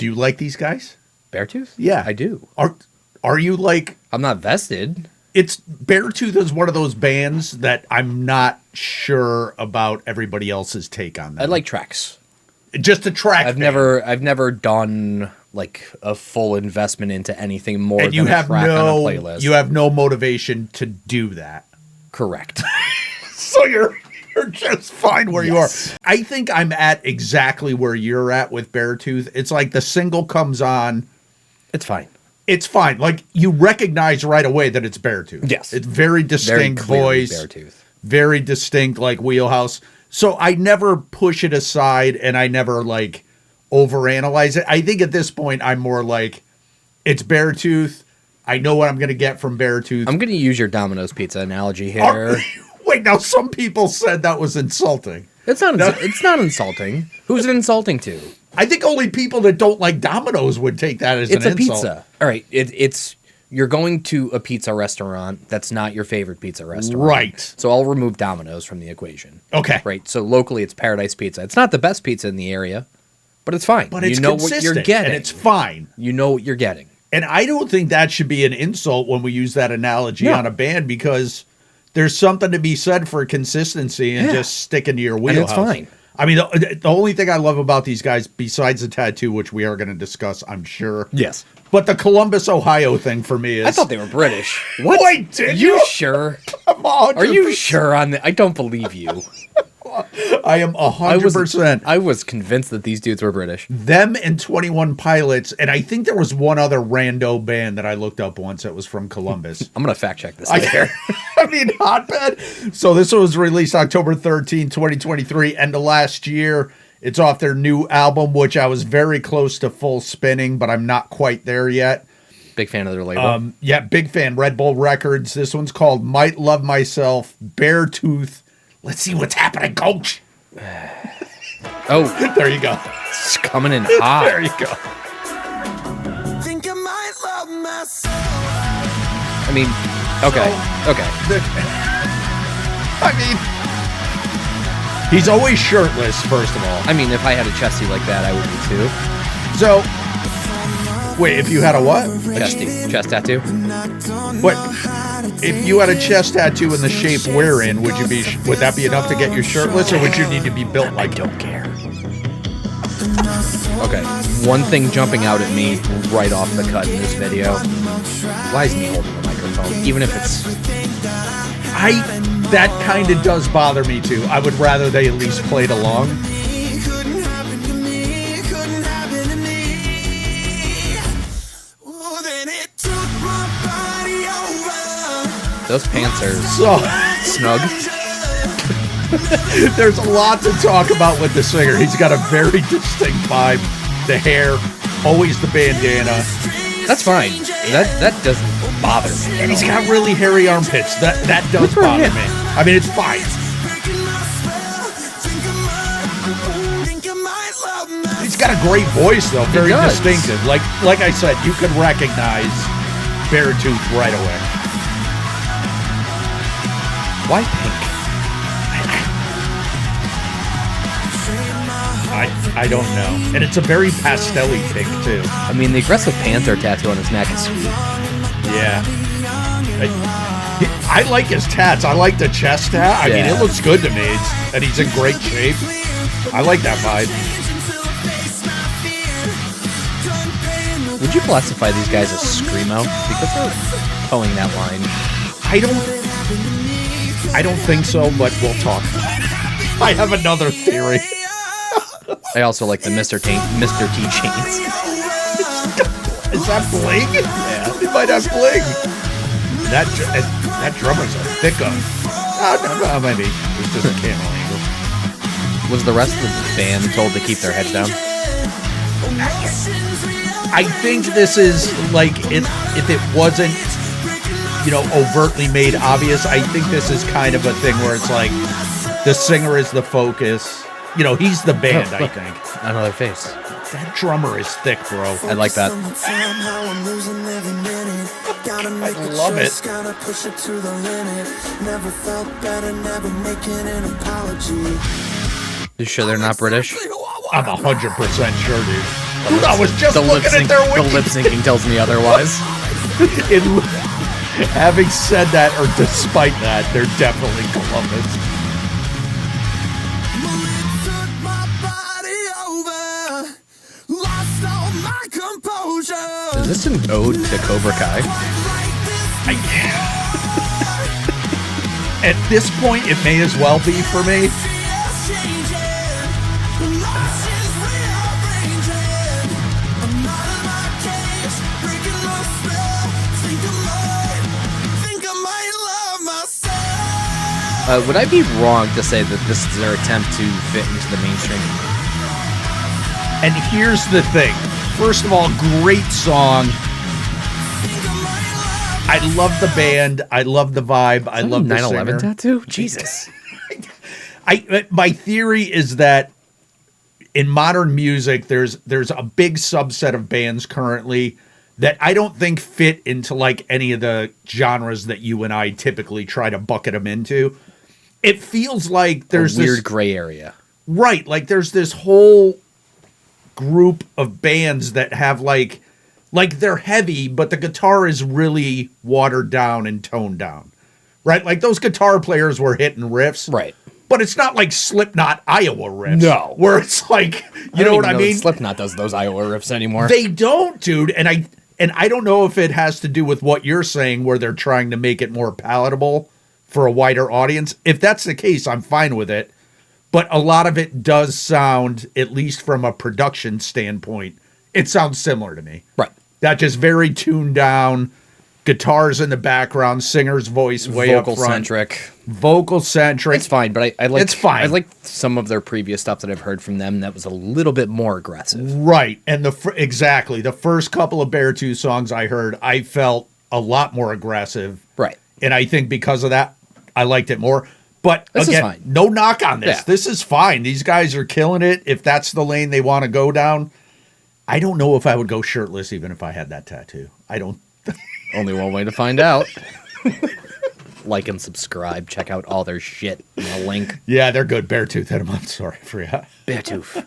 Do you like these guys? Beartooth? Yeah. I do. Are you like... I'm not vested. Beartooth is one of those bands that I'm not sure about everybody else's take on them. I like tracks. Just a track. I've never done like a full investment into anything more and than a track on a playlist. You have no motivation to do that. Correct. So you're just fine where you are. I think I'm at exactly where you're at with Beartooth. It's like the single comes on. It's fine. It's fine. Like you recognize right away that it's Beartooth. Yes. It's very distinct voice. Beartooth. Very distinct, like wheelhouse. So I never push it aside and I never like overanalyze it. I think at this point I'm more like, it's Beartooth. I know what I'm going to get from Beartooth. I'm going to use your Domino's pizza analogy here. Wait, now some people said that was insulting. It's not insulting. Who's it insulting to? I think only people that don't like Domino's would take that as an insult. It's a pizza. All right, it's you're going to a pizza restaurant that's not your favorite pizza restaurant. Right. So I'll remove Domino's from the equation. Okay. Right. So locally it's Paradise Pizza. It's not the best pizza in the area, but it's fine. But it's what you're getting. And it's fine. You know what you're getting. And I don't think that should be an insult when we use that analogy on a band, because there's something to be said for consistency and just sticking to your wheelhouse. And it's fine. I mean, the only thing I love about these guys, besides the tattoo, which we are going to discuss, I'm sure. Yes. But the Columbus, Ohio thing for me is... I thought they were British. What? Wait, did you? Sure? Are you sure on that? I don't believe you. I am 100%. I was convinced that these dudes were British. Them and 21 Pilots, and I think there was one other rando band that I looked up once that was from Columbus. I'm going to fact check this later. I mean, Hotbed. So this was released October 13, 2023, end of last year. It's off their new album, which I was very close to full spinning, but I'm not quite there yet. Big fan of their label. Yeah, big fan. Red Bull Records. This one's called Might Love Myself, Beartooth. Let's see what's happening, coach. Oh. There you go. It's coming in hot. There you go. Think I might love myself. I mean, okay. I mean, he's always shirtless, first of all. I mean, if I had a chesty like that, I would be too. So, wait, if you had a what? Chest tattoo? What? If you had a chest tattoo in the shape we're in, would that be enough to get you shirtless, or would you need to be built like... I don't care. Okay, one thing jumping out at me right off the cut in this video. Why is me holding the microphone? Even if it's... That kind of does bother me, too. I would rather they at least played along. Those pants are snug. There's a lot to talk about with the singer. He's got a very distinct vibe. The hair, always the bandana. That's fine. That doesn't bother me. And he's got really hairy armpits. That does bother me. I mean, it's fine. He's got a great voice, though. Very distinctive. Like I said, you could recognize Beartooth right away. Why pink? I don't know. And it's a very pastel-y pink, too. I mean, the aggressive panther tattoo on his neck is sweet. Yeah. I like his tats. I like the chest tat. I mean, it looks good to me. And he's in great shape. I like that vibe. Would you classify these guys as screamo? Because they're towing that line. I don't think so, but we'll talk. I have another theory. I also like the Mr. T chains. Is that bling? Yeah, it might have bling. That drummer's a thick one. No, maybe it's just a camera angle. Was the rest of the band told to keep their heads down? I think this is like if it wasn't, overtly made obvious. I think this is kind of a thing where it's like the singer is the focus. He's the band, I think. Another face. That drummer is thick, bro. I like that. I love it. You sure they're not British? I'm 100% sure, dude. Dude, I was just looking at their The wiki. lip syncing tells me otherwise. Having said that, or despite that, they're definitely Columbus. Took my body over, lost all my composure. Is this an ode to Cobra Kai? At this point, it may as well be for me. Would I be wrong to say that this is their attempt to fit into the mainstream? And here's the thing. First of all, great song. I love the band. I love the vibe. I love the 9/11 singer. tattoo? Jesus. My theory is that in modern music, there's a big subset of bands currently that I don't think fit into like any of the genres that you and I typically try to bucket them into. It feels like there's a weird this gray area. right, like there's this whole group of bands that have like they're heavy, but the guitar is really watered down and toned down. Right? Like those guitar players were hitting riffs. Right. But it's not like Slipknot Iowa riffs. No. Where it's like, you know what I mean? Slipknot does those Iowa riffs anymore. They don't, dude. And I don't know if it has to do with what you're saying where they're trying to make it more palatable for a wider audience. If that's the case, I'm fine with it. But a lot of it does sound, at least from a production standpoint, it sounds similar to me. Right. That just very tuned down, guitars in the background, singer's voice way up front. Vocal-centric. Vocal-centric. It's fine, but I like It's fine. I like some of their previous stuff that I've heard from them that was a little bit more aggressive. Right. And exactly. The first couple of Beartooth songs I heard, I felt a lot more aggressive. Right. And I think because of that, I liked it more. But This is again, fine. no knock on this. Yeah. This is fine. These guys are killing it. If that's the lane they want to go down, I don't know if I would go shirtless even if I had that tattoo. I don't. Only one way to find out. Like and subscribe. Check out all their shit in the link. Yeah, they're good. Beartooth hit them up. Sorry, I forgot. Beartooth.